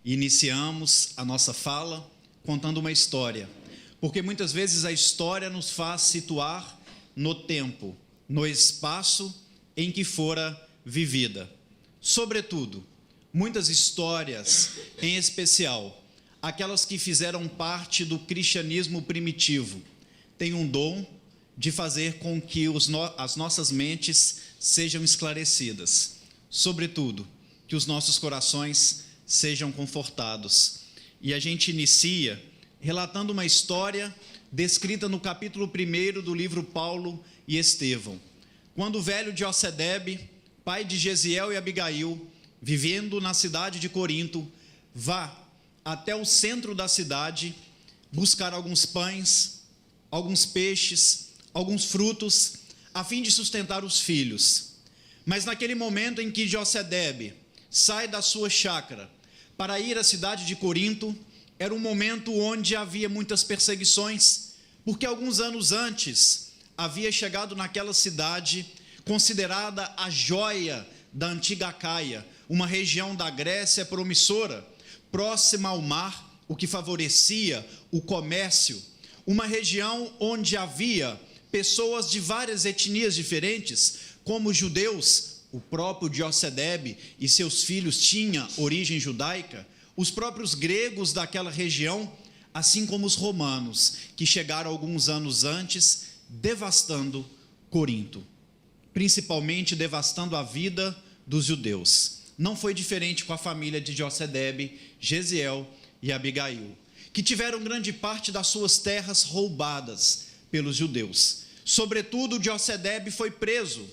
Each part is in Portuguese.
Iniciamos a nossa fala contando uma história, porque muitas vezes a história nos faz situar no tempo, no espaço em que fora vivida. Sobretudo, muitas histórias, em especial, aquelas que fizeram parte do cristianismo primitivo, têm um dom de fazer com que as nossas mentes sejam esclarecidas, sobretudo, que os nossos corações sejam confortados. E a gente inicia relatando uma história descrita no capítulo 1 do livro Paulo e Estevão, quando o velho Josedebe, pai de Gesiel e Abigail, vivendo na cidade de Corinto, vá até o centro da cidade buscar alguns pães, alguns peixes, alguns frutos, a fim de sustentar os filhos. Mas naquele momento em que Josedebe sai da sua chácara para ir à cidade de Corinto, era um momento onde havia muitas perseguições, porque alguns anos antes havia chegado naquela cidade, considerada a joia da antiga Acaia, uma região da Grécia promissora, próxima ao mar, o que favorecia o comércio, uma região onde havia pessoas de várias etnias diferentes, como judeus. O próprio Josedebe e seus filhos tinham origem judaica, os próprios gregos daquela região, assim como os romanos, que chegaram alguns anos antes, devastando Corinto, principalmente devastando a vida dos judeus. Não foi diferente com a família de Josedebe, Gesiel e Abigail, que tiveram grande parte das suas terras roubadas pelos judeus. Sobretudo, Josedebe foi preso.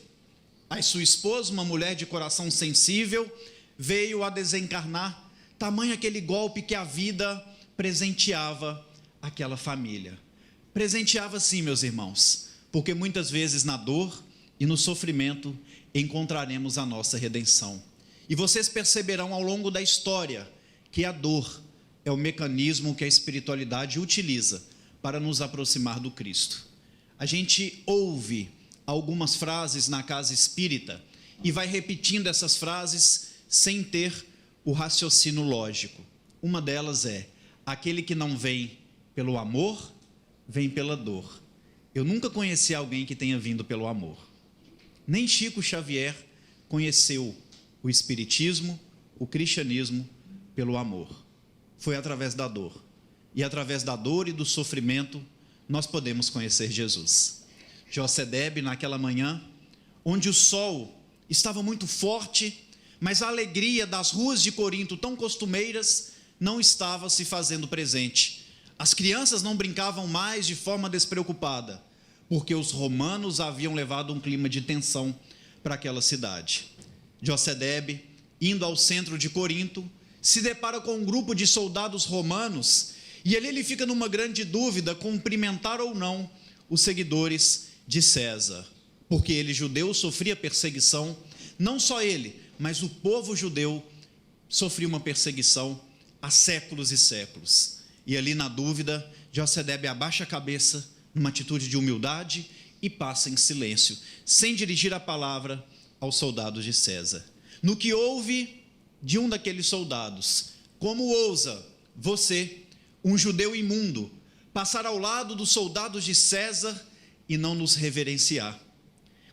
A sua esposa, uma mulher de coração sensível, veio a desencarnar, tamanho aquele golpe que a vida presenteava aquela família. Presenteava sim, meus irmãos, porque muitas vezes na dor e no sofrimento encontraremos a nossa redenção. E vocês perceberão ao longo da história que a dor é o mecanismo que a espiritualidade utiliza para nos aproximar do Cristo. A gente ouve algumas frases na casa espírita e vai repetindo essas frases sem ter o raciocínio lógico. Uma delas é: aquele que não vem pelo amor, vem pela dor. Eu nunca conheci alguém que tenha vindo pelo amor. Nem Chico Xavier conheceu o espiritismo, o cristianismo pelo amor. Foi através da dor. E através da dor e do sofrimento nós podemos conhecer Jesus. Josedebe, naquela manhã, onde o sol estava muito forte, mas a alegria das ruas de Corinto, tão costumeiras, não estava se fazendo presente. As crianças não brincavam mais de forma despreocupada, porque os romanos haviam levado um clima de tensão para aquela cidade. Josedebe, indo ao centro de Corinto, se depara com um grupo de soldados romanos, e ali ele fica numa grande dúvida, cumprimentar ou não os seguidores de César, porque ele, judeu, sofria perseguição. Não só ele, mas o povo judeu sofria uma perseguição há séculos e séculos. E ali na dúvida, Josedebe abaixa a cabeça numa atitude de humildade e passa em silêncio, sem dirigir a palavra aos soldados de César. No que ouve de um daqueles soldados: como ousa você, um judeu imundo, passar ao lado dos soldados de César e não nos reverenciar?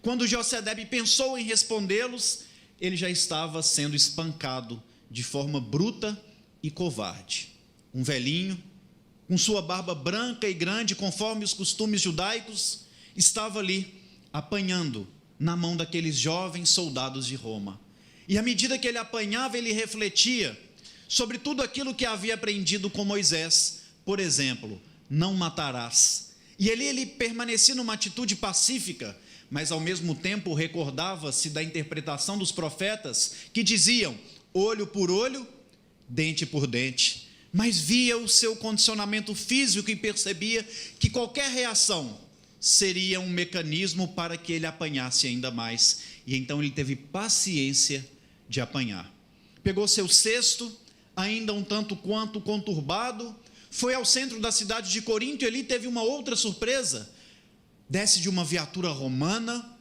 Quando Josedebe pensou em respondê-los, ele já estava sendo espancado de forma bruta e covarde. Um velhinho, com sua barba branca e grande, conforme os costumes judaicos, estava ali, apanhando na mão daqueles jovens soldados de Roma. E à medida que ele apanhava, ele refletia sobre tudo aquilo que havia aprendido com Moisés. Por exemplo, não matarás. E ali ele permanecia numa atitude pacífica, mas ao mesmo tempo recordava-se da interpretação dos profetas, que diziam: olho por olho, dente por dente. Mas via o seu condicionamento físico e percebia que qualquer reação seria um mecanismo para que ele apanhasse ainda mais. E então ele teve paciência de apanhar. Pegou seu cesto, ainda um tanto quanto conturbado, foi ao centro da cidade de Corinto e ali teve uma outra surpresa. Desce de uma viatura romana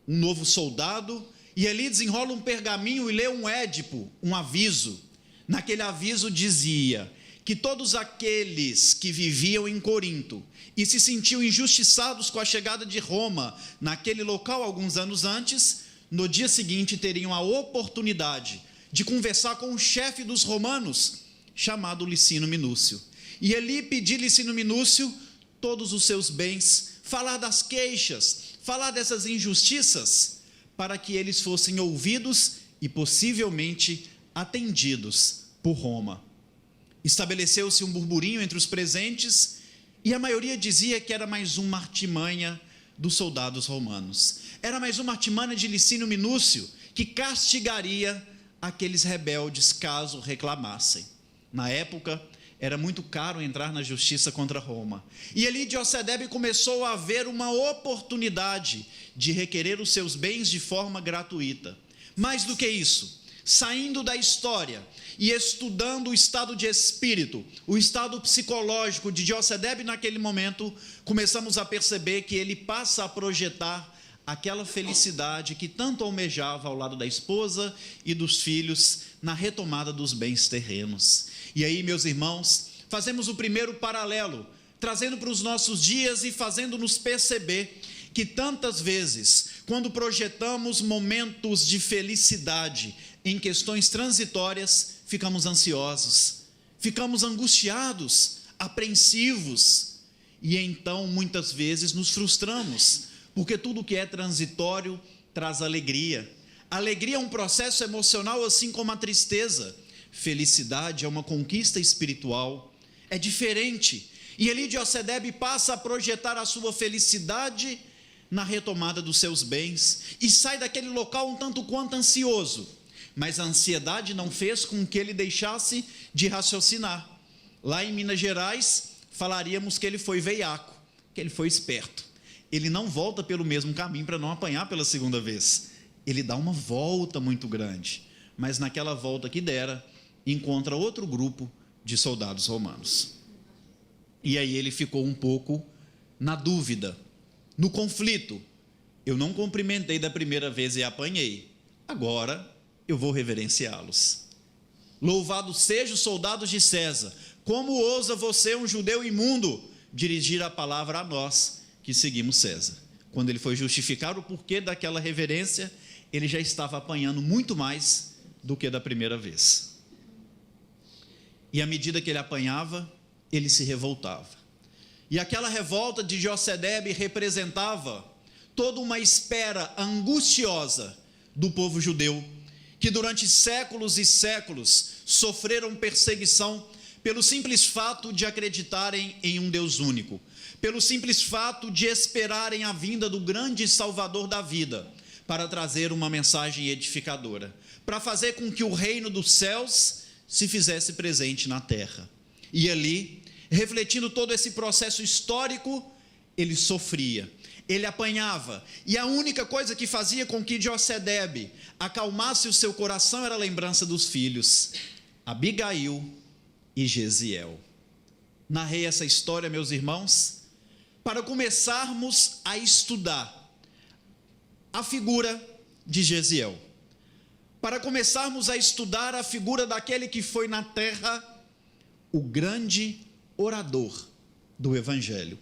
um novo soldado, e ali desenrola um pergaminho e lê um édipo, um aviso. Naquele aviso dizia que todos aqueles que viviam em Corinto e se sentiam injustiçados com a chegada de Roma naquele local alguns anos antes, no dia seguinte teriam a oportunidade de conversar com o chefe dos romanos, chamado Licínio Minúcio. E ali pedir Licínio Minúcio todos os seus bens, falar das queixas, falar dessas injustiças, para que eles fossem ouvidos e possivelmente atendidos por Roma. Estabeleceu-se um burburinho entre os presentes e a maioria dizia que era mais uma artimanha dos soldados romanos. Era mais uma artimanha de Licínio Minúcio que castigaria aqueles rebeldes caso reclamassem. Na época, era muito caro entrar na justiça contra Roma. E ali José começou a ver uma oportunidade de requerer os seus bens de forma gratuita. Mais do que isso, saindo da história e estudando o estado de espírito, o estado psicológico de José naquele momento, começamos a perceber que ele passa a projetar aquela felicidade que tanto almejava ao lado da esposa e dos filhos na retomada dos bens terrenos. E aí, meus irmãos, fazemos o primeiro paralelo, trazendo para os nossos dias e fazendo-nos perceber que tantas vezes, quando projetamos momentos de felicidade em questões transitórias, ficamos ansiosos, ficamos angustiados, apreensivos, e então muitas vezes nos frustramos, porque tudo que é transitório traz alegria. Alegria é um processo emocional assim como a tristeza. Felicidade é uma conquista espiritual, é diferente. E ali José passa a projetar a sua felicidade na retomada dos seus bens e sai daquele local um tanto quanto ansioso, mas a ansiedade não fez com que ele deixasse de raciocinar. Lá em Minas Gerais, falaríamos que ele foi veiaco, que ele foi esperto. Ele não volta pelo mesmo caminho para não apanhar pela segunda vez. Ele dá uma volta muito grande, mas naquela volta que dera, encontra outro grupo de soldados romanos. E aí ele ficou um pouco na dúvida, no conflito. Eu não cumprimentei da primeira vez e apanhei. Agora eu vou reverenciá-los. Louvado seja os soldados de César. Como ousa você, um judeu imundo, dirigir a palavra a nós que seguimos César? Quando ele foi justificar o porquê daquela reverência, ele já estava apanhando muito mais do que da primeira vez. E à medida que ele apanhava, ele se revoltava. E aquela revolta de José representava toda uma espera angustiosa do povo judeu, que durante séculos e séculos sofreram perseguição pelo simples fato de acreditarem em um Deus único, pelo simples fato de esperarem a vinda do grande Salvador da vida, para trazer uma mensagem edificadora, para fazer com que o reino dos céus se fizesse presente na terra. E ali, refletindo todo esse processo histórico, ele sofria, ele apanhava, e a única coisa que fazia com que José acalmasse o seu coração era a lembrança dos filhos, Abigail e Gesiel. Narrei essa história, meus irmãos, para começarmos a estudar a figura de Gesiel, para começarmos a estudar a figura daquele que foi na terra o grande orador do Evangelho,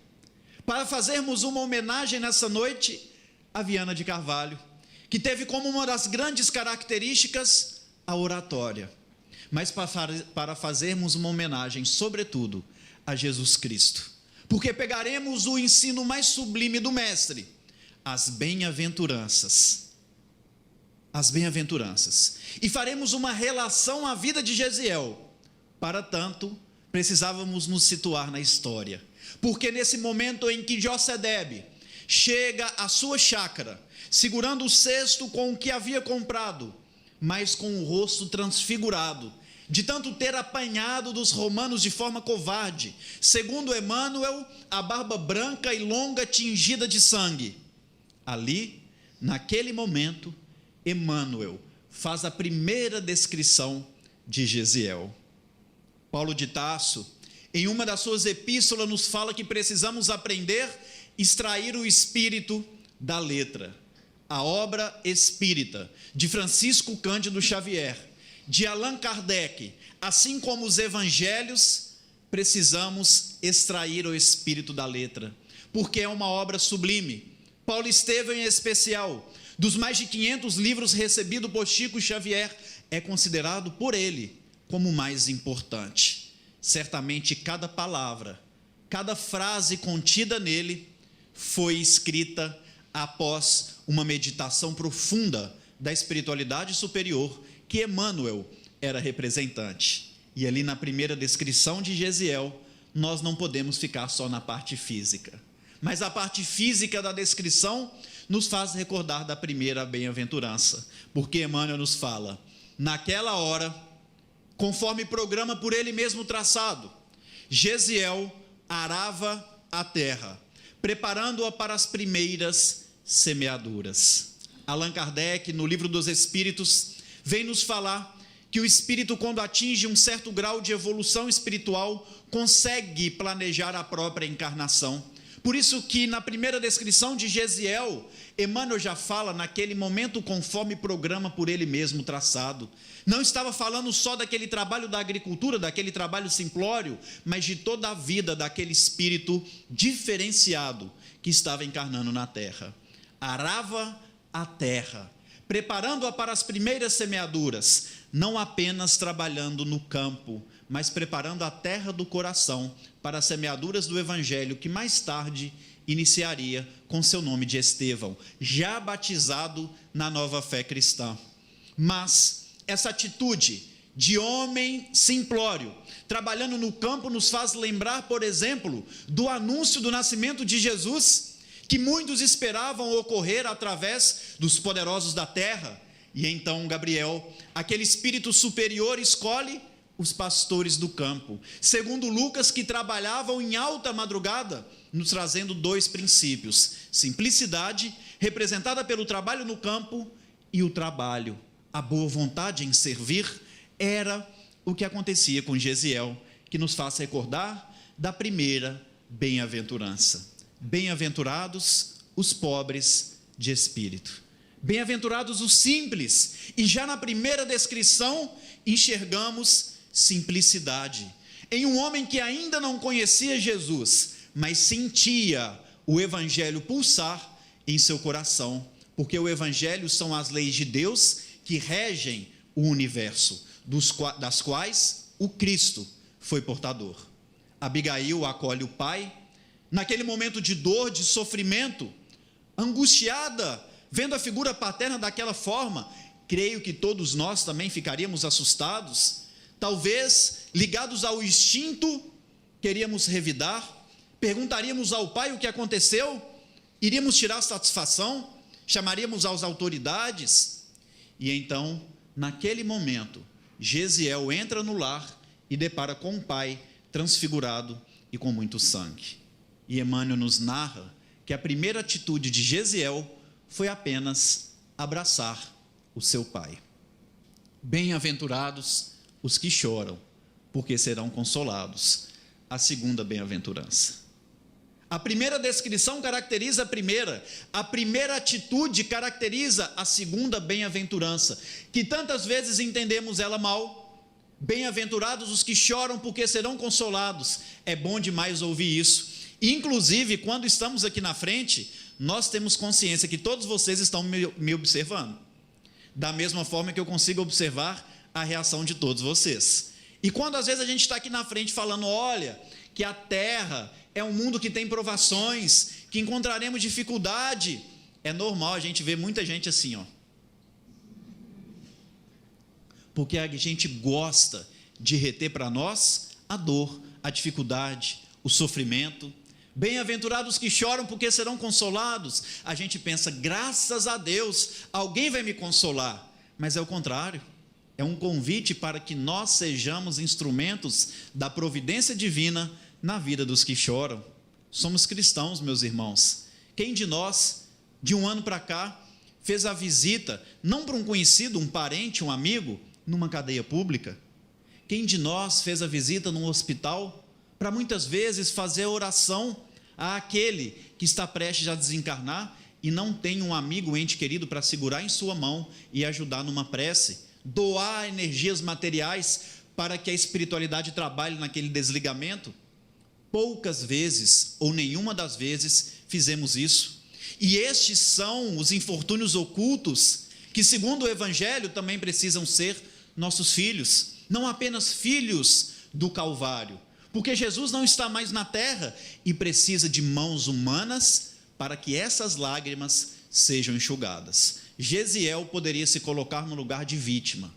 para fazermos uma homenagem nessa noite a Viana de Carvalho, que teve como uma das grandes características a oratória, mas para fazermos uma homenagem, sobretudo, a Jesus Cristo, porque pegaremos o ensino mais sublime do Mestre, as bem-aventuranças, e faremos uma relação à vida de Gesiel. Para tanto, precisávamos nos situar na história, porque nesse momento em que José chega à sua chácara, segurando o cesto com o que havia comprado, mas com o rosto transfigurado, de tanto ter apanhado dos romanos de forma covarde, segundo Emmanuel, a barba branca e longa tingida de sangue. Ali, naquele momento, Emmanuel faz a primeira descrição de Gesiel. Paulo de Tarso, em uma das suas epístolas, nos fala que precisamos aprender a extrair o espírito da letra. A obra espírita de Francisco Cândido Xavier de Allan Kardec, assim como os evangelhos, precisamos extrair o espírito da letra, porque é uma obra sublime. Paulo Estevão, em especial, dos mais de 500 livros recebidos por Chico Xavier, é considerado por ele como o mais importante. Certamente cada palavra, cada frase contida nele foi escrita após uma meditação profunda da espiritualidade superior que Emmanuel era representante. E ali na primeira descrição de Gesiel, nós não podemos ficar só na parte física, mas a parte física da descrição nos faz recordar da primeira bem-aventurança, porque Emmanuel nos fala: naquela hora, conforme programa por ele mesmo traçado, Gesiel arava a terra, preparando-a para as primeiras semeaduras. Allan Kardec, no Livro dos Espíritos, vem nos falar que o espírito, quando atinge um certo grau de evolução espiritual, consegue planejar a própria encarnação. Por isso que na primeira descrição de Gesiel, Emmanuel já fala naquele momento conforme programa por ele mesmo traçado. Não estava falando só daquele trabalho da agricultura, daquele trabalho simplório, mas de toda a vida daquele espírito diferenciado que estava encarnando na terra. Arava a terra, preparando-a para as primeiras semeaduras, não apenas trabalhando no campo, mas preparando a terra do coração para as semeaduras do evangelho, que mais tarde iniciaria com seu nome de Estevão, já batizado na nova fé cristã. Mas essa atitude de homem simplório, trabalhando no campo, nos faz lembrar, por exemplo, do anúncio do nascimento de Jesus, que muitos esperavam ocorrer através dos poderosos da terra. E então Gabriel, aquele espírito superior, escolhe os pastores do campo, segundo Lucas, que trabalhavam em alta madrugada, nos trazendo dois princípios: simplicidade, representada pelo trabalho no campo, e o trabalho, a boa vontade em servir, era o que acontecia com Gesiel, que nos faz recordar da primeira bem-aventurança. Bem-aventurados os pobres de espírito, bem-aventurados os simples. E já na primeira descrição enxergamos simplicidade em um homem que ainda não conhecia Jesus, mas sentia o evangelho pulsar em seu coração, porque o evangelho são as leis de Deus que regem o universo, das quais o Cristo foi portador. Abigail acolhe o pai naquele momento de dor, de sofrimento, angustiada, vendo a figura paterna daquela forma. Creio que todos nós também ficaríamos assustados, talvez ligados ao instinto, queríamos revidar, perguntaríamos ao pai o que aconteceu, iríamos tirar satisfação, chamaríamos as autoridades. E então, naquele momento, Gesiel entra no lar e depara com o pai transfigurado e com muito sangue. E Emmanuel nos narra que a primeira atitude de Gesiel foi apenas abraçar o seu pai. Bem-aventurados os que choram, porque serão consolados. A segunda bem-aventurança. A primeira descrição caracteriza a primeira atitude caracteriza a segunda bem-aventurança, que tantas vezes entendemos ela mal. Bem-aventurados os que choram, porque serão consolados. É bom demais ouvir isso. Inclusive, quando estamos aqui na frente, nós temos consciência que todos vocês estão me observando, da mesma forma que eu consigo observar a reação de todos vocês. E quando às vezes a gente está aqui na frente falando, olha, que a terra é um mundo que tem provações, que encontraremos dificuldade, é normal a gente ver muita gente assim, ó, porque a gente gosta de reter para nós a dor, a dificuldade, o sofrimento. Bem-aventurados que choram, porque serão consolados. A gente pensa, graças a Deus, alguém vai me consolar, mas é o contrário. É um convite para que nós sejamos instrumentos da providência divina na vida dos que choram. Somos cristãos, meus irmãos. Quem de nós, de um ano para cá, fez a visita, não para um conhecido, um parente, um amigo, numa cadeia pública? Quem de nós fez a visita num hospital, para muitas vezes fazer oração àquele que está prestes a desencarnar e não tem um amigo, um ente querido para segurar em sua mão e ajudar numa prece, doar energias materiais para que a espiritualidade trabalhe naquele desligamento? Poucas vezes, ou nenhuma das vezes, fizemos isso. E estes são os infortúnios ocultos que, segundo o Evangelho, também precisam ser nossos filhos, não apenas filhos do Calvário, porque Jesus não está mais na terra e precisa de mãos humanas para que essas lágrimas sejam enxugadas. Gesiel poderia se colocar no lugar de vítima,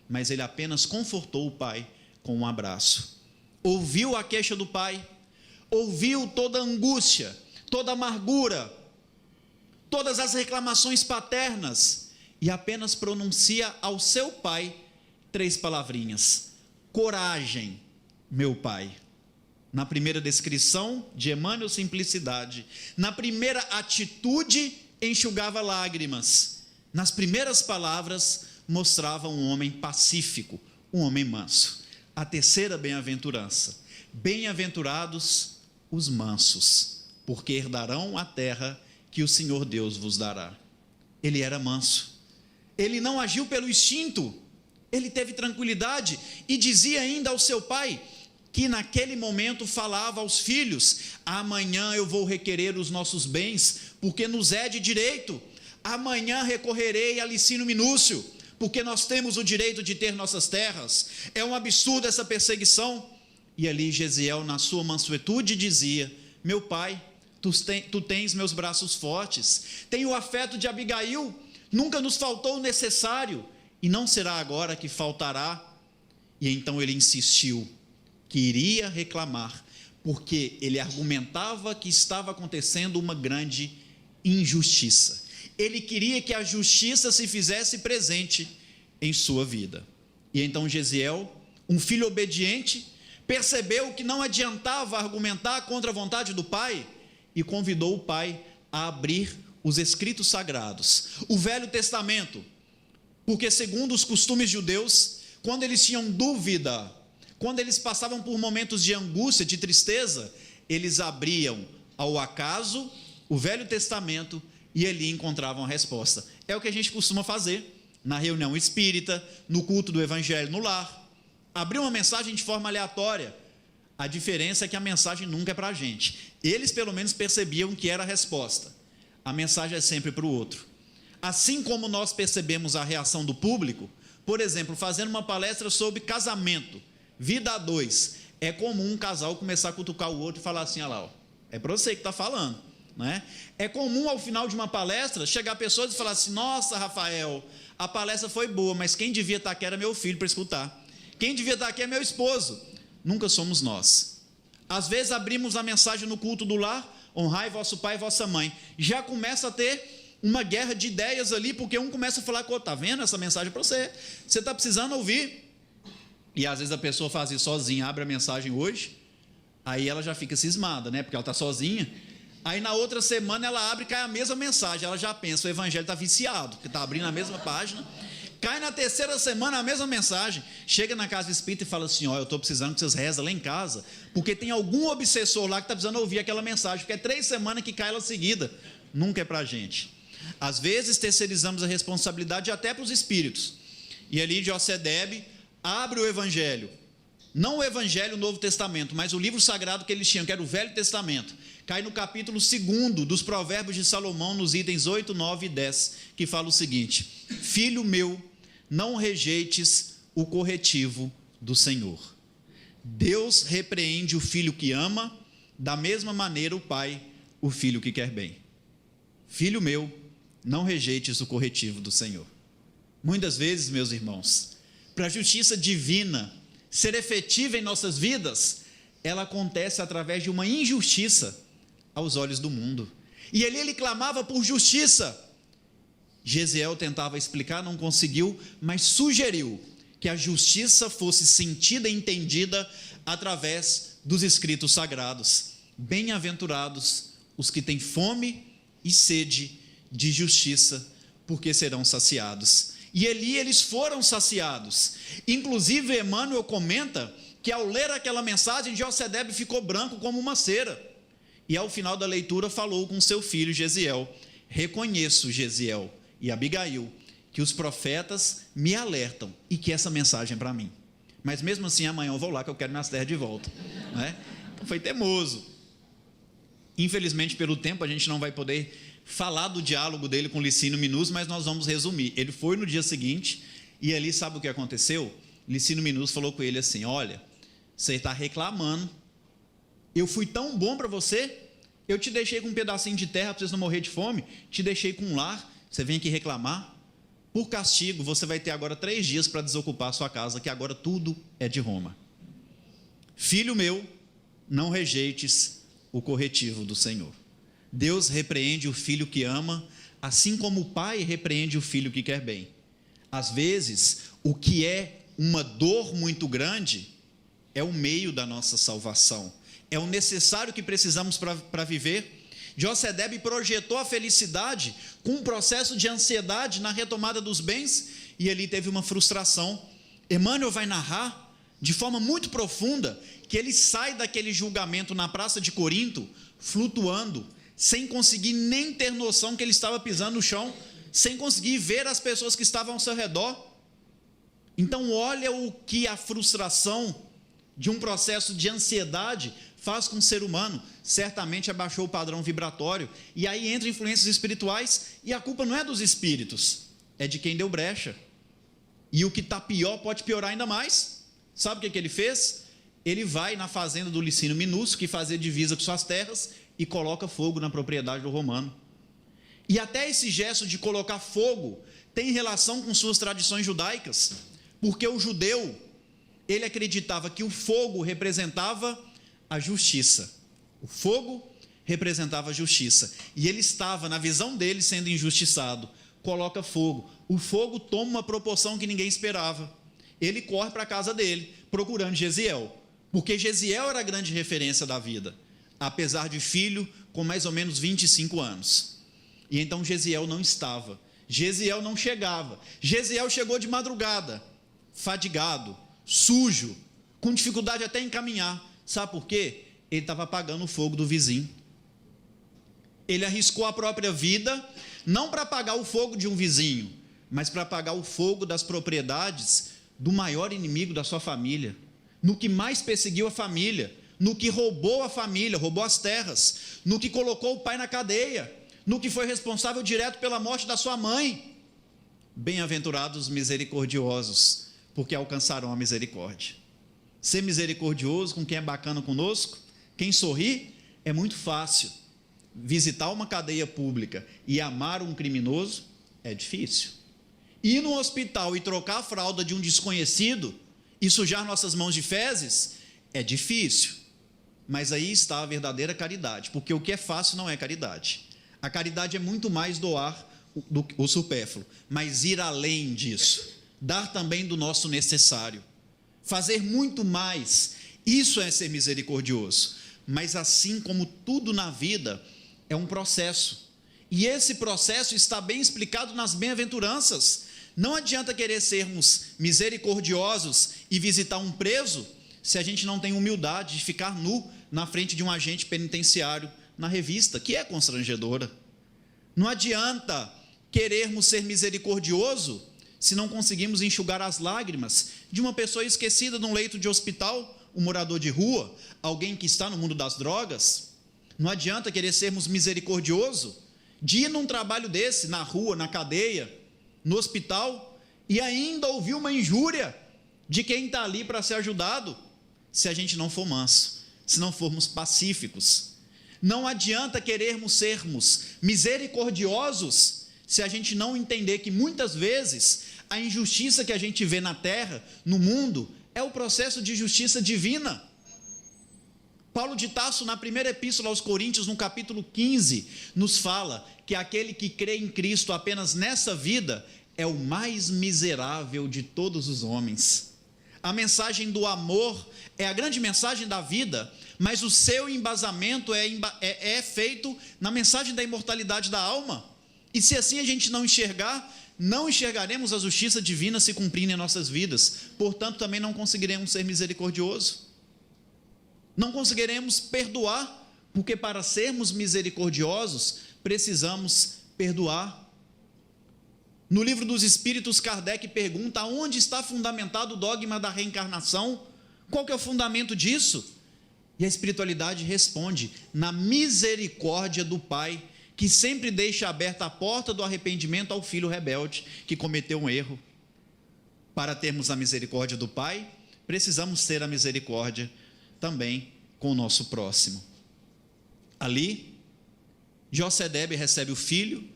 mas ele apenas confortou o pai com um abraço. Ouviu a queixa do pai, ouviu toda a angústia, toda a amargura, todas as reclamações paternas, e apenas pronuncia ao seu pai 3 palavrinhas: coragem, meu pai. Na primeira descrição de Emmanuel, simplicidade. Na primeira atitude, enxugava lágrimas. Nas primeiras palavras, mostrava um homem pacífico, um homem manso. A terceira bem-aventurança: bem-aventurados os mansos, porque herdarão a terra que o Senhor Deus vos dará. Ele era manso, ele não agiu pelo instinto, ele teve tranquilidade e dizia ainda ao seu pai, que naquele momento falava aos filhos: amanhã eu vou requerer os nossos bens, porque nos é de direito. Amanhã recorrerei a Licínio Minúcio, porque nós temos o direito de ter nossas terras. É um absurdo essa perseguição. E ali Gesiel, na sua mansuetude, dizia: meu pai, tu tens meus braços fortes, tem o afeto de Abigail, nunca nos faltou o necessário, e não será agora que faltará. E então ele insistiu que iria reclamar, porque ele argumentava que estava acontecendo uma grande injustiça. Ele queria que a justiça se fizesse presente em sua vida. E então Gesiel, um filho obediente, percebeu que não adiantava argumentar contra a vontade do pai e convidou o pai a abrir os escritos sagrados, o Velho Testamento, porque segundo os costumes judeus, quando eles tinham dúvida, quando eles passavam por momentos de angústia, de tristeza, eles abriam ao acaso o Velho Testamento e ali encontravam a resposta. É o que a gente costuma fazer na reunião espírita, no culto do Evangelho no lar. Abrir uma mensagem de forma aleatória. A diferença é que a mensagem nunca é para a gente. Eles pelo menos percebiam que era a resposta. A mensagem é sempre para o outro. Assim como nós percebemos a reação do público, por exemplo, fazendo uma palestra sobre casamento, vida a dois, é comum um casal começar a cutucar o outro e falar assim: olha lá, ó, é para você que está falando, né? É comum ao final de uma palestra chegar pessoas e falar assim: nossa, Rafael, a palestra foi boa, mas quem devia estar aqui era meu filho para escutar, quem devia estar aqui é meu esposo. Nunca somos nós. Às vezes abrimos a mensagem no culto do lar: honrai vosso pai e vossa mãe. Já começa a ter uma guerra de ideias ali, porque um começa a falar: está vendo essa mensagem para você, você está precisando ouvir. E às vezes a pessoa faz isso sozinha, abre a mensagem hoje, aí ela já fica cismada, né? Porque ela está sozinha. Aí na outra semana ela abre e cai a mesma mensagem, ela já pensa: o evangelho está viciado, porque está abrindo a mesma página. Cai na terceira semana a mesma mensagem, chega na casa espírita e fala assim: ó, eu estou precisando que vocês rezem lá em casa, porque tem algum obsessor lá que está precisando ouvir aquela mensagem, porque é 3 semanas que cai ela seguida. Nunca é para a gente. Às vezes terceirizamos a responsabilidade até para os espíritos. E ali José abre o Evangelho, não o Evangelho, o Novo Testamento, mas o livro sagrado que eles tinham, que era o Velho Testamento, cai no capítulo 2 dos Provérbios de Salomão, nos itens 8, 9 e 10, que fala o seguinte: filho meu, não rejeites o corretivo do Senhor. Deus repreende o filho que ama, da mesma maneira o pai, o filho que quer bem. Filho meu, não rejeites o corretivo do Senhor. Muitas vezes, meus irmãos, para a justiça divina ser efetiva em nossas vidas, ela acontece através de uma injustiça aos olhos do mundo. E ali ele clamava por justiça. Gesiel tentava explicar, não conseguiu, mas sugeriu que a justiça fosse sentida e entendida através dos escritos sagrados. Bem-aventurados os que têm fome e sede de justiça, porque serão saciados. E ali eles foram saciados. Inclusive Emmanuel comenta que ao ler aquela mensagem, José ficou branco como uma cera. E ao final da leitura falou com seu filho Gesiel: reconheço, Gesiel e Abigail, que os profetas me alertam e que essa mensagem é para mim. Mas mesmo assim, amanhã eu vou lá que eu quero minhas terras de volta. Não é? Então, foi teimoso. Infelizmente, pelo tempo, a gente não vai poder falar do diálogo dele com Licínio Minus, mas nós vamos resumir. Ele foi no dia seguinte e ali, sabe o que aconteceu? Licínio Minus falou com ele assim: olha, você está reclamando, eu fui tão bom para você, eu te deixei com um pedacinho de terra para você não morrer de fome, te deixei com um lar, você vem aqui reclamar? Por castigo, você vai ter agora 3 dias para desocupar a sua casa, que agora tudo é de Roma. Filho meu, não rejeites o corretivo do Senhor. Deus repreende o filho que ama, assim como o pai repreende o filho que quer bem. Às vezes, o que é uma dor muito grande é o meio da nossa salvação, é o necessário que precisamos para viver. Josedebe projetou a felicidade com um processo de ansiedade na retomada dos bens, e ali teve uma frustração. Emmanuel vai narrar de forma muito profunda que ele sai daquele julgamento na praça de Corinto, flutuando, sem conseguir nem ter noção que ele estava pisando no chão, sem conseguir ver as pessoas que estavam ao seu redor. Então olha o que a frustração de um processo de ansiedade faz com o ser humano. Certamente abaixou o padrão vibratório, e aí entra influências espirituais, e a culpa não é dos espíritos, é de quem deu brecha. E o que está pior pode piorar ainda mais. Sabe o que ele fez? Ele vai na fazenda do Licínio Minus, que fazia divisa com suas terras, e coloca fogo na propriedade do romano. E até esse gesto de colocar fogo tem relação com suas tradições judaicas, porque o judeu, ele acreditava que o fogo representava a justiça. O fogo representava a justiça, e ele estava, na visão dele, sendo injustiçado. Coloca fogo, o fogo toma uma proporção que ninguém esperava. Ele corre para a casa dele, procurando Gesiel, porque Gesiel era a grande referência da vida, apesar de filho com mais ou menos 25 anos. E então Gesiel não estava, Gesiel não chegava. Gesiel chegou de madrugada, fadigado, sujo, com dificuldade até em caminhar. Sabe por quê? Ele estava apagando o fogo do vizinho. Ele arriscou a própria vida, não para apagar o fogo de um vizinho, mas para apagar o fogo das propriedades do maior inimigo da sua família, no que mais perseguiu a família, no que roubou a família, roubou as terras, no que colocou o pai na cadeia, no que foi responsável direto pela morte da sua mãe. Bem-aventurados os misericordiosos, porque alcançarão a misericórdia. Ser misericordioso com quem é bacana conosco, quem sorri, é muito fácil. Visitar uma cadeia pública e amar um criminoso é difícil. Ir no hospital e trocar a fralda de um desconhecido e sujar nossas mãos de fezes é difícil. Mas aí está a verdadeira caridade, porque o que é fácil não é caridade. A caridade é muito mais doar o supérfluo, mas ir além disso, dar também do nosso necessário, fazer muito mais. Isso é ser misericordioso. Mas assim como tudo na vida, é um processo. E esse processo está bem explicado nas bem-aventuranças. Não adianta querer sermos misericordiosos e visitar um preso, se a gente não tem humildade de ficar nu na frente de um agente penitenciário na revista, que é constrangedora. Não adianta querermos ser misericordioso se não conseguimos enxugar as lágrimas de uma pessoa esquecida num leito de hospital, um morador de rua, alguém que está no mundo das drogas. Não adianta querer sermos misericordiosos de ir num trabalho desse, na rua, na cadeia, no hospital, e ainda ouvir uma injúria de quem está ali para ser ajudado, se a gente não for manso, se não formos pacíficos. Não adianta querermos sermos misericordiosos se a gente não entender que muitas vezes a injustiça que a gente vê na terra, no mundo, é o processo de justiça divina. Paulo de Tarso, na primeira epístola aos Coríntios, no capítulo 15, nos fala que aquele que crê em Cristo apenas nessa vida é o mais miserável de todos os homens. A mensagem do amor é a grande mensagem da vida, mas o seu embasamento é feito na mensagem da imortalidade da alma. E se assim a gente não enxergar, não enxergaremos a justiça divina se cumprindo em nossas vidas. Portanto, também não conseguiremos ser misericordiosos. Não conseguiremos perdoar, porque para sermos misericordiosos, precisamos perdoar. No Livro dos Espíritos, Kardec pergunta onde está fundamentado o dogma da reencarnação, qual que é o fundamento disso? E a espiritualidade responde: na misericórdia do Pai, que sempre deixa aberta a porta do arrependimento ao filho rebelde que cometeu um erro. Para termos a misericórdia do Pai, precisamos ter a misericórdia também com o nosso próximo. Ali, Josedebe recebe o filho,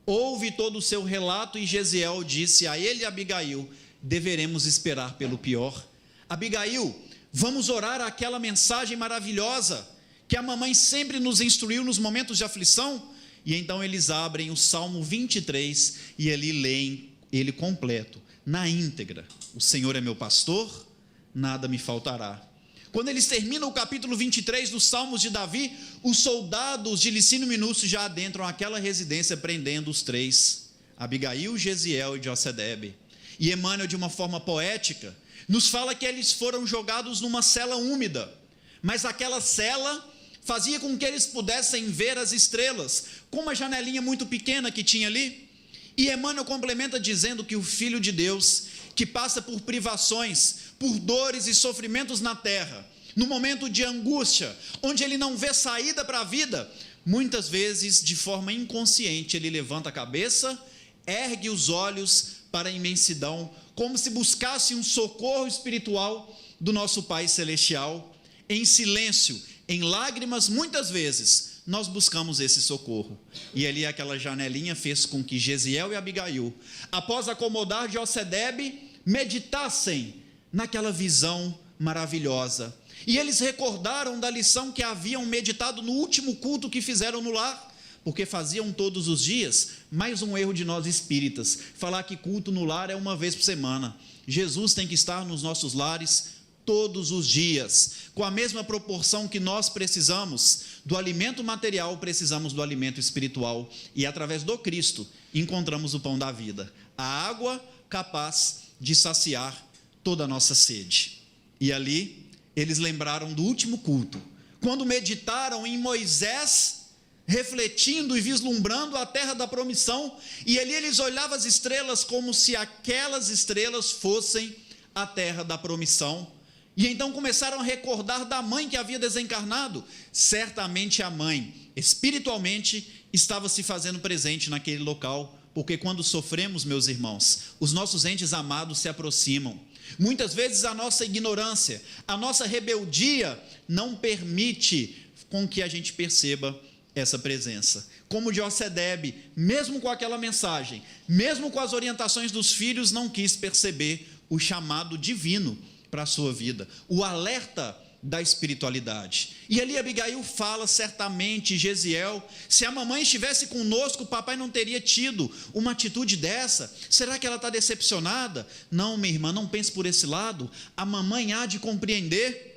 ouve todo o seu relato e Jesiel disse a ele e a Abigail: deveremos esperar pelo pior. Abigail, vamos orar aquela mensagem maravilhosa que a mamãe sempre nos instruiu nos momentos de aflição. E então eles abrem o Salmo 23 e ali leem ele completo, na íntegra: o Senhor é meu pastor, nada me faltará. Quando eles terminam o capítulo 23 dos Salmos de Davi, os soldados de Licínio Minúcio já adentram aquela residência, prendendo os três, Abigail, Jesiel e Josedebe. E Emmanuel, de uma forma poética, nos fala que eles foram jogados numa cela úmida, mas aquela cela fazia com que eles pudessem ver as estrelas, com uma janelinha muito pequena que tinha ali. E Emmanuel complementa dizendo que o Filho de Deus, que passa por privações, por dores e sofrimentos na terra, no momento de angústia, onde ele não vê saída para a vida, muitas vezes, de forma inconsciente, ele levanta a cabeça, ergue os olhos para a imensidão, como se buscasse um socorro espiritual do nosso Pai Celestial. Em silêncio, em lágrimas, muitas vezes, nós buscamos esse socorro. E ali aquela janelinha fez com que Jesiel e Abigail, após acomodar Josedebe, meditassem naquela visão maravilhosa. E eles recordaram da lição que haviam meditado no último culto que fizeram no lar, porque faziam todos os dias. Mais um erro de nós espíritas, falar que culto no lar é uma vez por semana. Jesus tem que estar nos nossos lares todos os dias, com a mesma proporção que nós precisamos do alimento material, precisamos do alimento espiritual, e através do Cristo encontramos o pão da vida, a água capaz de saciar toda a nossa sede. E ali eles lembraram do último culto, quando meditaram em Moisés, refletindo e vislumbrando a terra da promissão, e ali eles olhavam as estrelas como se aquelas estrelas fossem a terra da promissão. E então começaram a recordar da mãe que havia desencarnado. Certamente a mãe, espiritualmente, estava se fazendo presente naquele local, porque quando sofremos, meus irmãos, os nossos entes amados se aproximam. Muitas vezes a nossa ignorância, a nossa rebeldia não permite com que a gente perceba essa presença. Como Josedebe, mesmo com aquela mensagem, mesmo com as orientações dos filhos, não quis perceber o chamado divino para a sua vida, o alerta da espiritualidade. E ali Abigail fala: certamente, Jesiel, se a mamãe estivesse conosco, o papai não teria tido uma atitude dessa. Será que ela está decepcionada? Não, minha irmã, não pense por esse lado. A mamãe há de compreender.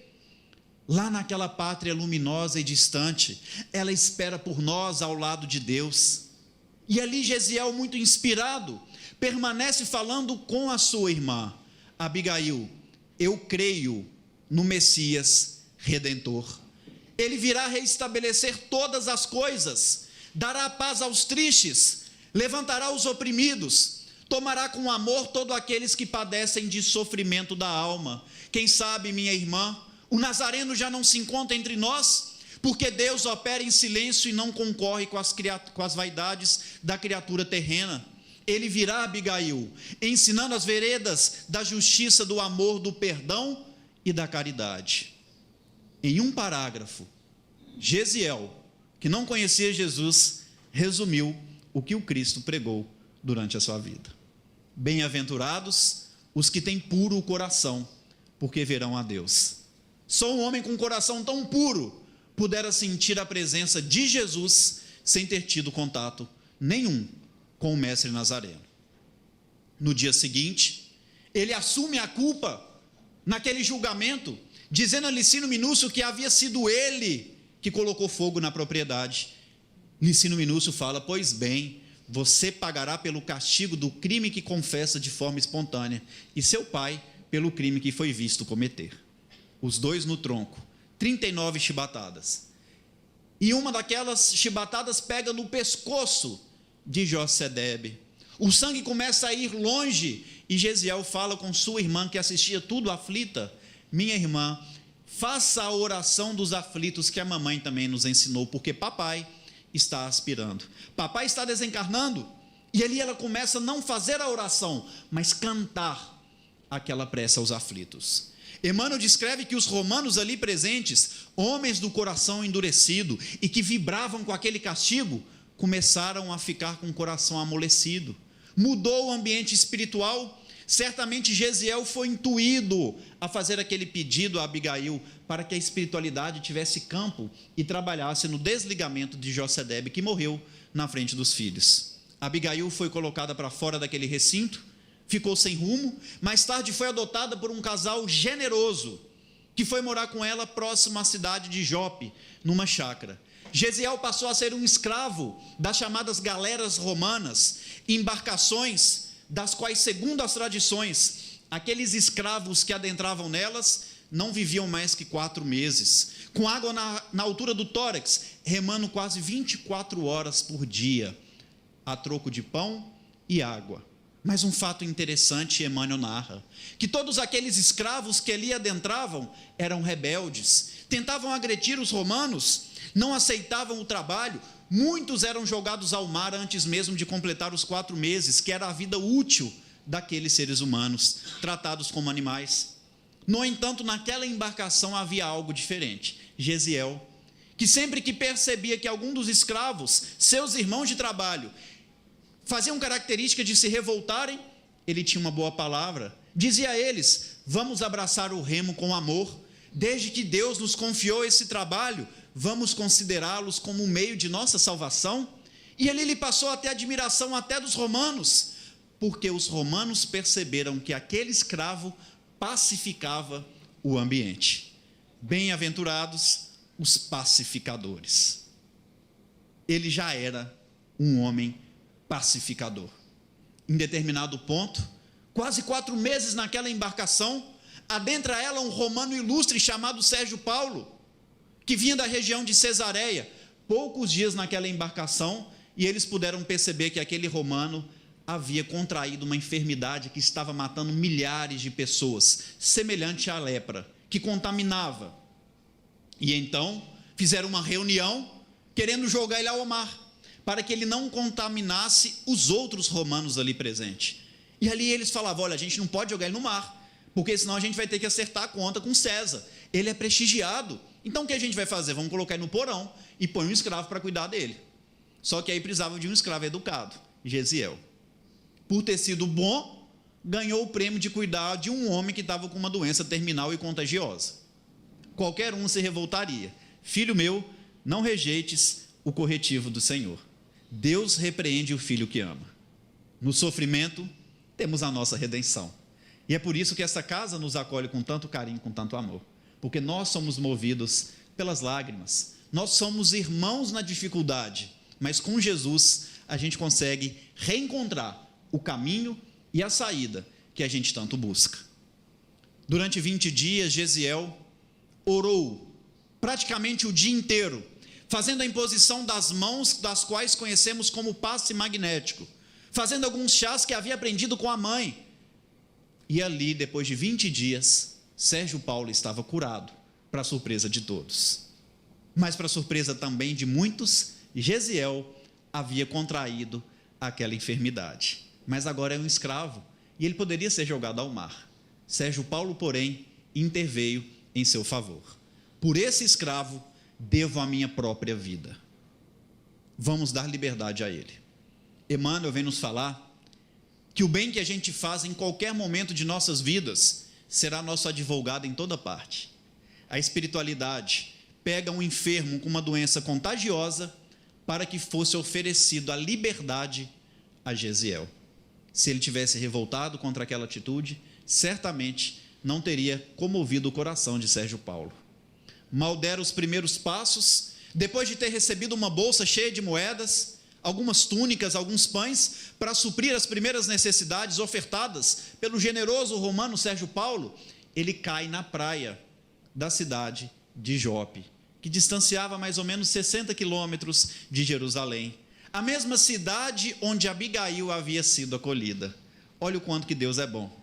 Lá naquela pátria luminosa e distante, ela espera por nós ao lado de Deus. E ali Jesiel, muito inspirado, permanece falando com a sua irmã Abigail: eu creio no Messias Redentor. Ele virá reestabelecer todas as coisas, dará paz aos tristes, levantará os oprimidos, tomará com amor todos aqueles que padecem de sofrimento da alma. Quem sabe, minha irmã, o Nazareno já não se encontra entre nós, porque Deus opera em silêncio e não concorre com as vaidades da criatura terrena. Ele virá, Abigail, ensinando as veredas da justiça, do amor, do perdão e da caridade. Em um parágrafo, Jesiel, que não conhecia Jesus, resumiu o que o Cristo pregou durante a sua vida. Bem-aventurados os que têm puro o coração, porque verão a Deus. Só um homem com um coração tão puro pudera sentir a presença de Jesus sem ter tido contato nenhum com o mestre Nazareno. No dia seguinte, ele assume a culpa naquele julgamento, dizendo a Licínio Minúcio que havia sido ele que colocou fogo na propriedade. Licínio Minúcio fala: pois bem, você pagará pelo castigo do crime que confessa de forma espontânea, e seu pai pelo crime que foi visto cometer. Os dois no tronco, 39 chibatadas. E uma daquelas chibatadas pega no pescoço de Josedebe. O sangue começa a ir longe, e Gesiel fala com sua irmã, que assistia tudo aflita: minha irmã, faça a oração dos aflitos que a mamãe também nos ensinou, porque papai está aspirando, papai está desencarnando. E ali ela começa a não fazer a oração, mas cantar aquela prece aos aflitos. Emmanuel descreve que os romanos ali presentes, homens do coração endurecido e que vibravam com aquele castigo, começaram a ficar com o coração amolecido. Mudou o ambiente espiritual. Certamente Gesiel foi intuído a fazer aquele pedido a Abigail para que a espiritualidade tivesse campo e trabalhasse no desligamento de José-Debe, que morreu na frente dos filhos. Abigail foi colocada para fora daquele recinto, ficou sem rumo. Mais tarde foi adotada por um casal generoso, que foi morar com ela próximo à cidade de Jope, numa chácara. Gesiel passou a ser um escravo das chamadas galeras romanas, embarcações das quais, segundo as tradições, aqueles escravos que adentravam nelas não viviam mais que 4 meses, com água na altura do tórax, remando quase 24 horas por dia, a troco de pão e água. Mas um fato interessante, Emmanuel narra, que todos aqueles escravos que ali adentravam eram rebeldes, tentavam agredir os romanos, não aceitavam o trabalho. Muitos eram jogados ao mar antes mesmo de completar os 4 meses, que era a vida útil daqueles seres humanos, tratados como animais. No entanto, naquela embarcação havia algo diferente. Gesiel, que sempre que percebia que algum dos escravos, seus irmãos de trabalho, faziam característica de se revoltarem, ele tinha uma boa palavra, dizia a eles: vamos abraçar o remo com amor, desde que Deus nos confiou esse trabalho, vamos considerá-los como um meio de nossa salvação. E ali ele passou a ter admiração até dos romanos, porque os romanos perceberam que aquele escravo pacificava o ambiente. Bem-aventurados os pacificadores. Ele já era um homem pacificador. Em determinado ponto, quase 4 meses naquela embarcação, adentra ela um romano ilustre chamado Sérgio Paulo, que vinha da região de Cesareia. Poucos dias naquela embarcação, e eles puderam perceber que aquele romano havia contraído uma enfermidade que estava matando milhares de pessoas, semelhante à lepra, que contaminava. E então fizeram uma reunião, querendo jogar ele ao mar, para que ele não contaminasse os outros romanos ali presentes. E ali eles falavam: olha, a gente não pode jogar ele no mar, porque senão a gente vai ter que acertar a conta com César, ele é prestigiado. Então o que a gente vai fazer? Vamos colocar ele no porão e põe um escravo para cuidar dele. Só que aí precisava de um escravo educado, Gesiel. Por ter sido bom, ganhou o prêmio de cuidar de um homem que estava com uma doença terminal e contagiosa. Qualquer um se revoltaria. Filho meu, não rejeites o corretivo do Senhor. Deus repreende o filho que ama. No sofrimento, temos a nossa redenção. E é por isso que essa casa nos acolhe com tanto carinho, com tanto amor. Porque nós somos movidos pelas lágrimas. Nós somos irmãos na dificuldade, mas com Jesus a gente consegue reencontrar o caminho e a saída que a gente tanto busca. Durante 20 dias, Gesiel orou praticamente o dia inteiro, fazendo a imposição das mãos, das quais conhecemos como passe magnético, fazendo alguns chás que havia aprendido com a mãe. E ali, depois de 20 dias, Sérgio Paulo estava curado, para a surpresa de todos. Mas para a surpresa também de muitos, Gesiel havia contraído aquela enfermidade. Mas agora é um escravo, e ele poderia ser jogado ao mar. Sérgio Paulo, porém, interveio em seu favor. Por esse escravo, devo a minha própria vida. Vamos dar liberdade a ele. Emmanuel vem nos falar que o bem que a gente faz em qualquer momento de nossas vidas será nosso advogado em toda parte. A espiritualidade pega um enfermo com uma doença contagiosa para que fosse oferecido a liberdade a Gesiel. Se ele tivesse revoltado contra aquela atitude, certamente não teria comovido o coração de Sérgio Paulo. Mal deram os primeiros passos, depois de ter recebido uma bolsa cheia de moedas, algumas túnicas, alguns pães, para suprir as primeiras necessidades ofertadas pelo generoso romano Sérgio Paulo, ele cai na praia da cidade de Jope, que distanciava mais ou menos 60 quilômetros de Jerusalém. a mesma cidade onde Abigail havia sido acolhida. Olha o quanto que Deus é bom.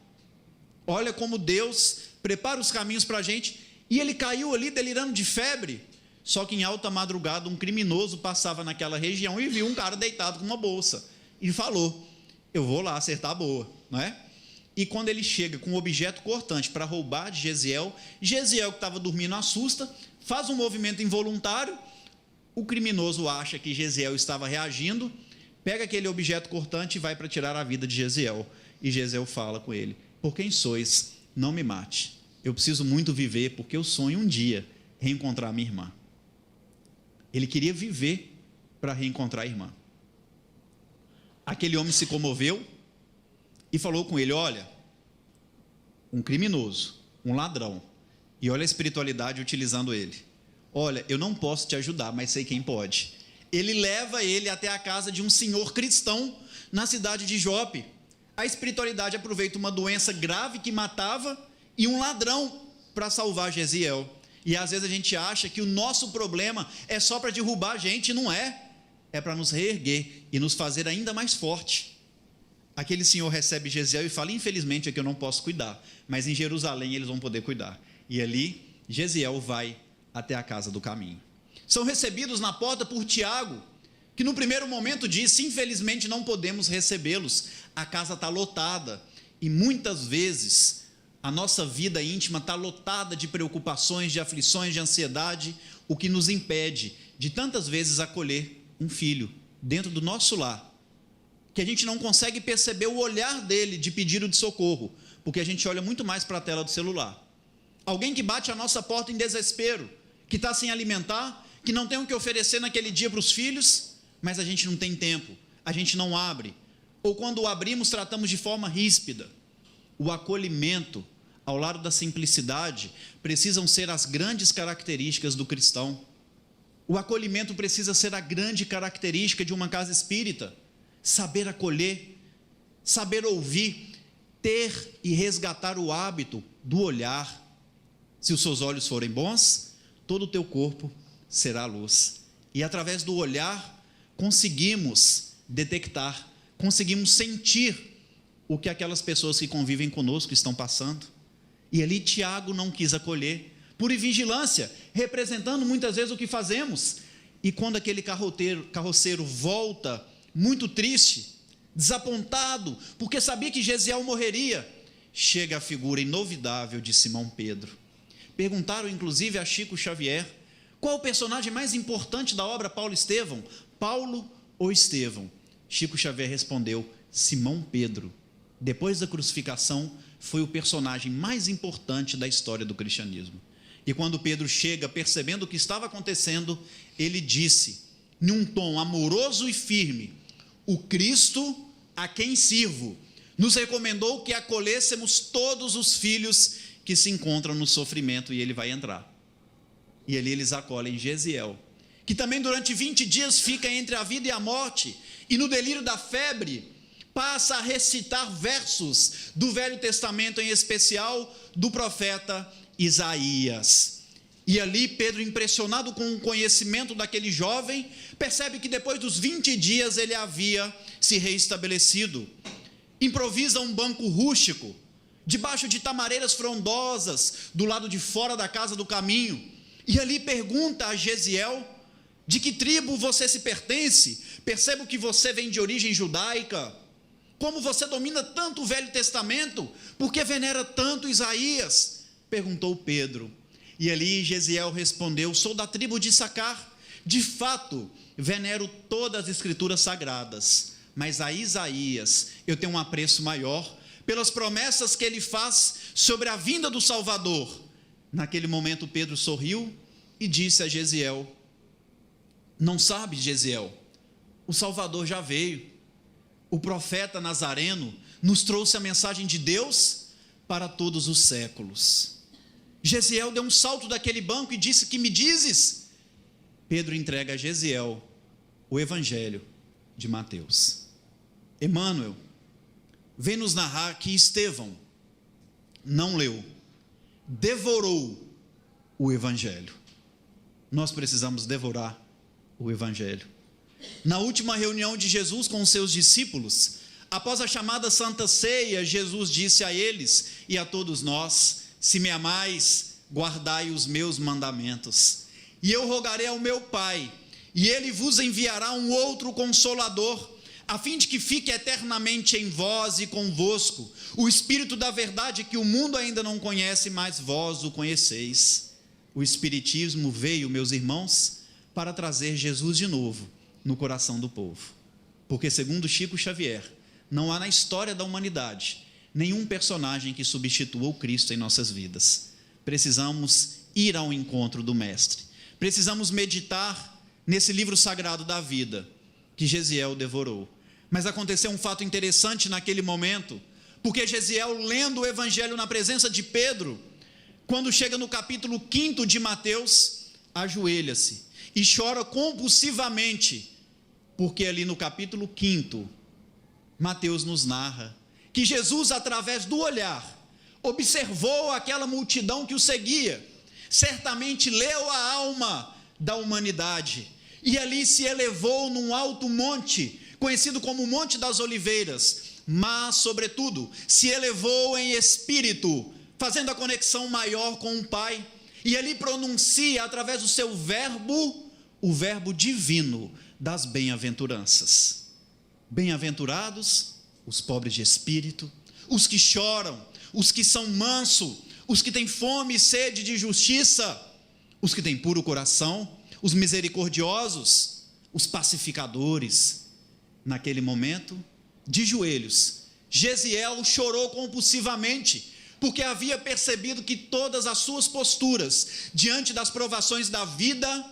Olha como Deus prepara os caminhos para a gente. E ele caiu ali delirando de febre. Só que em alta madrugada um criminoso passava naquela região e viu um cara deitado com uma bolsa. E falou, eu vou lá acertar a boa, não é? E quando ele chega com um objeto cortante para roubar de Gesiel, Gesiel que estava dormindo assusta, faz um movimento involuntário, o criminoso acha que Gesiel estava reagindo, pega aquele objeto cortante e vai para tirar a vida de Gesiel. E Gesiel fala com ele, por quem sois, não me mate, eu preciso muito viver, porque eu sonho um dia reencontrar minha irmã. Ele queria viver para reencontrar a irmã. Aquele homem se comoveu e falou com ele, olha, um criminoso, um ladrão, e olha a espiritualidade utilizando ele, olha, eu não posso te ajudar, mas sei quem pode. Ele leva ele até a casa de um senhor cristão na cidade de Jope. A espiritualidade aproveita uma doença grave que matava e um ladrão para salvar Gesiel. E às vezes a gente acha que o nosso problema é só para derrubar a gente, e não é. É para nos reerguer e nos fazer ainda mais forte. Aquele senhor recebe Gesiel e fala, infelizmente aqui eu não posso cuidar, mas em Jerusalém eles vão poder cuidar. E ali Gesiel vai até a casa do caminho. São recebidos na porta por Tiago, que no primeiro momento disse, infelizmente não podemos recebê-los, a casa está lotada. E muitas vezes a nossa vida íntima está lotada de preocupações, de aflições, de ansiedade, o que nos impede de tantas vezes acolher um filho dentro do nosso lar, que a gente não consegue perceber o olhar dele de pedido de socorro, porque a gente olha muito mais para a tela do celular. Alguém que bate a nossa porta em desespero, que está sem alimentar, que não tem o que oferecer naquele dia para os filhos, mas a gente não tem tempo, a gente não abre, ou quando o abrimos tratamos de forma ríspida. O acolhimento, ao lado da simplicidade, precisam ser as grandes características do cristão. O acolhimento precisa ser a grande característica de uma casa espírita. Saber acolher, saber ouvir, ter e resgatar o hábito do olhar. Se os seus olhos forem bons, todo o teu corpo será luz. E através do olhar, conseguimos detectar, conseguimos sentir o que aquelas pessoas que convivem conosco estão passando. E ali Tiago não quis acolher, por vigilância, representando muitas vezes o que fazemos. E quando aquele carroceiro volta muito triste, desapontado, porque sabia que Gesiel morreria, chega a figura inovidável de Simão Pedro. Perguntaram inclusive a Chico Xavier, qual o personagem mais importante da obra Paulo Estevão? Paulo ou Estevão? Chico Xavier respondeu, Simão Pedro. Depois da crucificação, foi o personagem mais importante da história do cristianismo. E quando Pedro chega, percebendo o que estava acontecendo, ele disse, num tom amoroso e firme, o Cristo a quem sirvo, nos recomendou que acolhêssemos todos os filhos que se encontram no sofrimento, e ele vai entrar. E ali eles acolhem Gesiel, que também durante 20 dias fica entre a vida e a morte, e no delírio da febre, passa a recitar versos do Velho Testamento, em especial do profeta Isaías. E ali Pedro, impressionado com o conhecimento daquele jovem, percebe que depois dos 20 dias ele havia se reestabelecido. Improvisa um banco rústico, debaixo de tamareiras frondosas, do lado de fora da casa do caminho, e ali pergunta a Gesiel, de que tribo você se pertence? Percebo que você vem de origem judaica. Como você domina tanto o Velho Testamento? Por que venera tanto Isaías? Perguntou Pedro. E ali Gesiel respondeu, sou da tribo de Issacar. De fato, venero todas as escrituras sagradas, mas a Isaías eu tenho um apreço maior, pelas promessas que ele faz sobre a vinda do Salvador. Naquele momento Pedro sorriu e disse a Gesiel, não sabe, Gesiel, o Salvador já veio. O profeta Nazareno nos trouxe a mensagem de Deus para todos os séculos. Gesiel deu um salto daquele banco e disse, que me dizes? Pedro entrega a Gesiel o Evangelho de Mateus. Emmanuel vem nos narrar que Estevão não leu, devorou o Evangelho. Nós precisamos devorar o Evangelho. Na última reunião de Jesus com os seus discípulos, após a chamada Santa Ceia, Jesus disse a eles e a todos nós: se me amais, guardai os meus mandamentos. E eu rogarei ao meu Pai, e ele vos enviará um outro Consolador, a fim de que fique eternamente em vós e convosco, o Espírito da verdade que o mundo ainda não conhece, mas vós o conheceis. O Espiritismo veio, meus irmãos, para trazer Jesus de novo no coração do povo. Porque, segundo Chico Xavier, não há na história da humanidade nenhum personagem que substitua o Cristo em nossas vidas. Precisamos ir ao encontro do Mestre. Precisamos meditar nesse livro sagrado da vida que Gesiel devorou. Mas aconteceu um fato interessante naquele momento, porque Gesiel, lendo o Evangelho na presença de Pedro, quando chega no capítulo 5 de Mateus, ajoelha-se e chora compulsivamente, porque ali no capítulo 5, Mateus nos narra que Jesus, através do olhar, observou aquela multidão que o seguia, certamente leu a alma da humanidade, e ali se elevou num alto monte, conhecido como Monte das Oliveiras, mas, sobretudo, se elevou em espírito, fazendo a conexão maior com o Pai, e ali pronuncia, através do seu verbo, o verbo divino das bem-aventuranças. Bem-aventurados os pobres de espírito, os que choram, os que são mansos, os que têm fome e sede de justiça, os que têm puro coração, os misericordiosos, os pacificadores. Naquele momento, de joelhos, Gesiel chorou compulsivamente, porque havia percebido que todas as suas posturas, diante das provações da vida,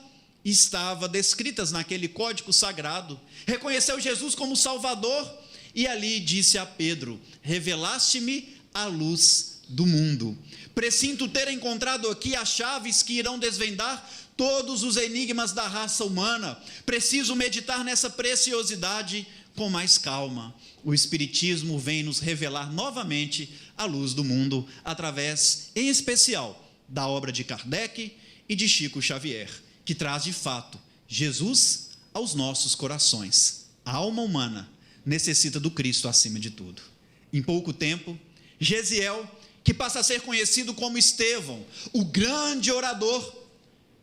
estavam descritas naquele código sagrado. Reconheceu Jesus como Salvador, e ali disse a Pedro: revelaste-me a luz do mundo. Presinto ter encontrado aqui as chaves que irão desvendar todos os enigmas da raça humana. Preciso meditar nessa preciosidade com mais calma. O Espiritismo vem nos revelar novamente a luz do mundo, através, em especial, da obra de Kardec e de Chico Xavier, que traz de fato Jesus aos nossos corações. A alma humana necessita do Cristo acima de tudo. Em pouco tempo, Gesiel, que passa a ser conhecido como Estevão, o grande orador,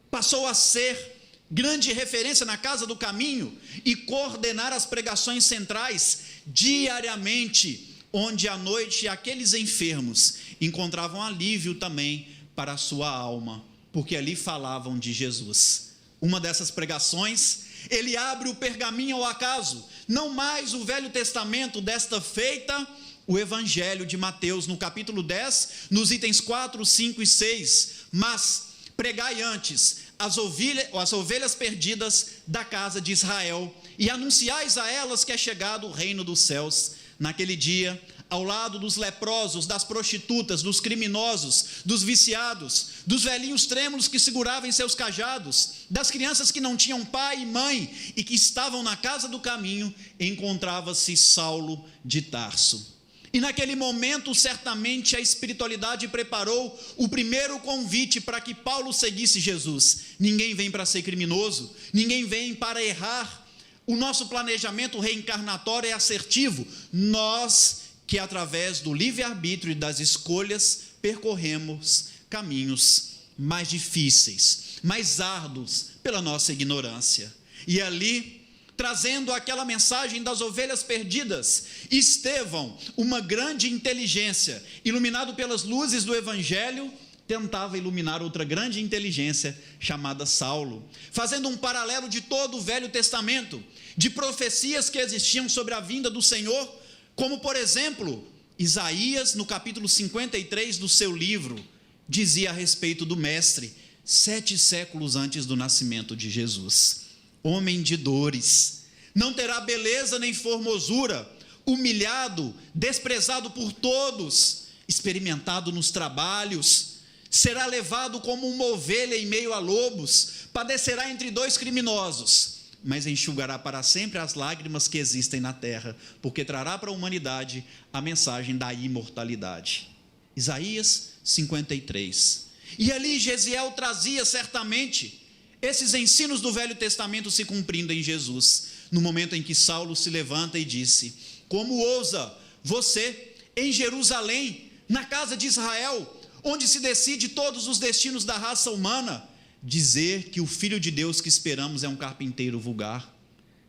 passou a ser grande referência na Casa do Caminho e coordenar as pregações centrais diariamente, onde à noite aqueles enfermos encontravam alívio também para a sua alma, porque ali falavam de Jesus. Uma dessas pregações, ele abre o pergaminho ao acaso, não mais o Velho Testamento, desta feita, o Evangelho de Mateus, no capítulo 10, nos itens 4, 5 e 6, mas pregai antes as ovelhas perdidas da casa de Israel, e anunciais a elas que é chegado o reino dos céus. Naquele dia, ao lado dos leprosos, das prostitutas, dos criminosos, dos viciados, dos velhinhos trêmulos que seguravam em seus cajados, das crianças que não tinham pai e mãe e que estavam na casa do caminho, encontrava-se Saulo de Tarso. E naquele momento, certamente, a espiritualidade preparou o primeiro convite para que Paulo seguisse Jesus. Ninguém vem para ser criminoso, ninguém vem para errar. O nosso planejamento reencarnatório é assertivo. Nós, que através do livre-arbítrio e das escolhas, percorremos caminhos mais difíceis, mais árduos, pela nossa ignorância. E ali, trazendo aquela mensagem das ovelhas perdidas, Estevão, uma grande inteligência, iluminado pelas luzes do Evangelho, tentava iluminar outra grande inteligência chamada Saulo, fazendo um paralelo de todo o Velho Testamento, de profecias que existiam sobre a vinda do Senhor, como por exemplo, Isaías, no capítulo 53 do seu livro, dizia a respeito do Mestre, 7 séculos antes do nascimento de Jesus: homem de dores, não terá beleza nem formosura, humilhado, desprezado por todos, experimentado nos trabalhos, será levado como uma ovelha em meio a lobos, padecerá entre 2 criminosos, mas enxugará para sempre as lágrimas que existem na terra, porque trará para a humanidade a mensagem da imortalidade. Isaías 53. E ali Gesiel trazia certamente esses ensinos do Velho Testamento se cumprindo em Jesus, no momento em que Saulo se levanta e disse: como ousa você, em Jerusalém, na casa de Israel, onde se decide todos os destinos da raça humana, dizer que o Filho de Deus que esperamos é um carpinteiro vulgar?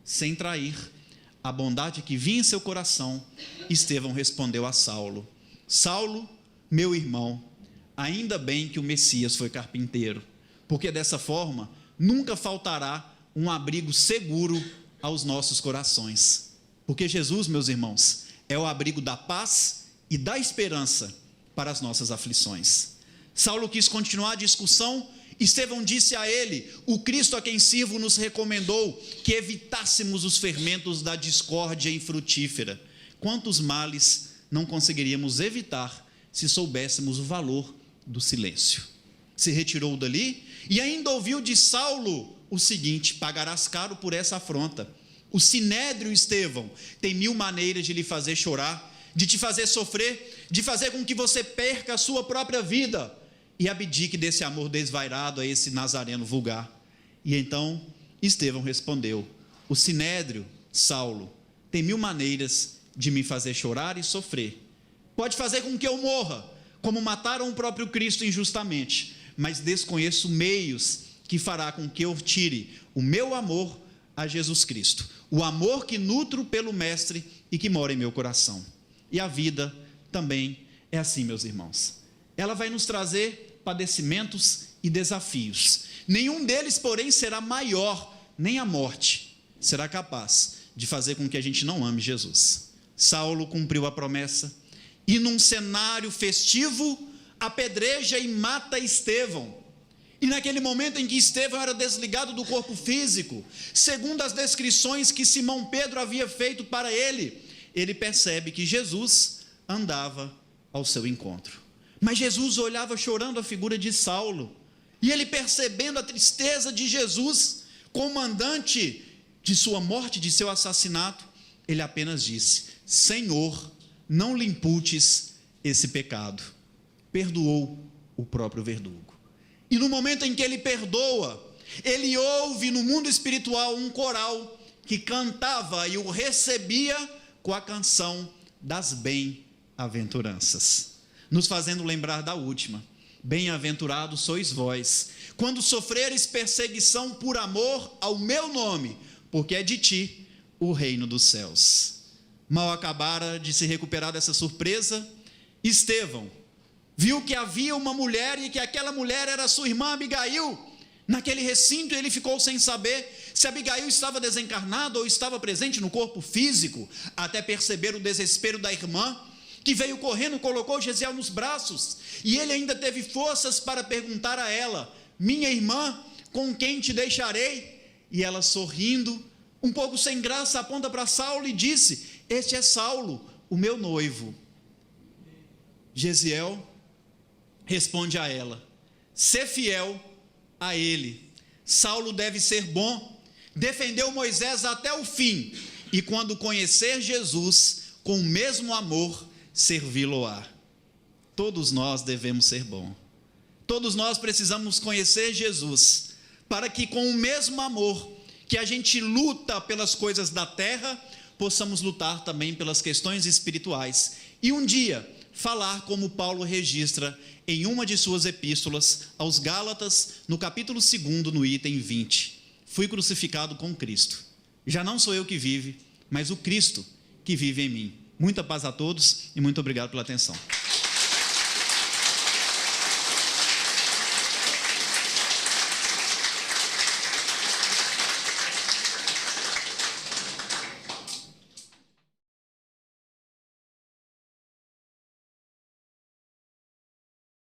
Sem trair a bondade que vinha em seu coração, Estevão respondeu a Saulo: Saulo, meu irmão, ainda bem que o Messias foi carpinteiro, porque dessa forma nunca faltará um abrigo seguro aos nossos corações. Porque Jesus, meus irmãos, é o abrigo da paz e da esperança para as nossas aflições. Saulo quis continuar a discussão. Estevão disse a ele: o Cristo a quem sirvo nos recomendou que evitássemos os fermentos da discórdia infrutífera. Quantos males não conseguiríamos evitar se soubéssemos o valor do silêncio? Se retirou dali e ainda ouviu de Saulo o seguinte: pagarás caro por essa afronta. O sinédrio, Estevão, tem 1000 maneiras de lhe fazer chorar, de te fazer sofrer, de fazer com que você perca a sua própria vida e abdique desse amor desvairado a esse nazareno vulgar. E então Estevão respondeu: o sinédrio, Saulo, tem 1000 maneiras de me fazer chorar e sofrer. Pode fazer com que eu morra, como mataram o próprio Cristo injustamente, mas desconheço meios que fará com que eu tire o meu amor a Jesus Cristo, o amor que nutro pelo Mestre e que mora em meu coração. E a vida também é assim, meus irmãos. Ela vai nos trazer padecimentos e desafios. Nenhum deles, porém, será maior, nem a morte será capaz de fazer com que a gente não ame Jesus. Saulo cumpriu a promessa e, num cenário festivo, apedreja e mata Estevão. E naquele momento em que Estevão era desligado do corpo físico, segundo as descrições que Simão Pedro havia feito para ele, ele percebe que Jesus andava ao seu encontro. Mas Jesus olhava chorando a figura de Saulo, e ele, percebendo a tristeza de Jesus, comandante de sua morte, de seu assassinato, ele apenas disse: Senhor, não lhe imputes esse pecado. Perdoou o próprio verdugo. E no momento em que ele perdoa, ele ouve no mundo espiritual um coral que cantava e o recebia com a canção das bem-aventuranças, nos fazendo lembrar da última: bem-aventurados sois vós, quando sofreres perseguição por amor ao meu nome, porque é de ti o reino dos céus. Mal acabara de se recuperar dessa surpresa, Estevão viu que havia uma mulher e que aquela mulher era sua irmã Abigail naquele recinto, e ele ficou sem saber se Abigail estava desencarnada ou estava presente no corpo físico, até perceber o desespero da irmã, que veio correndo, colocou Gesiel nos braços, e ele ainda teve forças para perguntar a ela: minha irmã, com quem te deixarei? E ela, sorrindo, um pouco sem graça, aponta para Saulo e disse: este é Saulo, o meu noivo. Gesiel responde a ela: sê fiel a ele. Saulo deve ser bom, defendeu Moisés até o fim, e quando conhecer Jesus, com o mesmo amor, servi-lo-á. Todos nós devemos ser bons. Todos nós precisamos conhecer Jesus, para que com o mesmo amor que a gente luta pelas coisas da terra, possamos lutar também pelas questões espirituais, e um dia falar como Paulo registra em uma de suas epístolas aos Gálatas, no capítulo 2, no item 20: fui crucificado com Cristo, já não sou eu que vive, mas o Cristo que vive em mim. Muita paz a todos e muito obrigado pela atenção.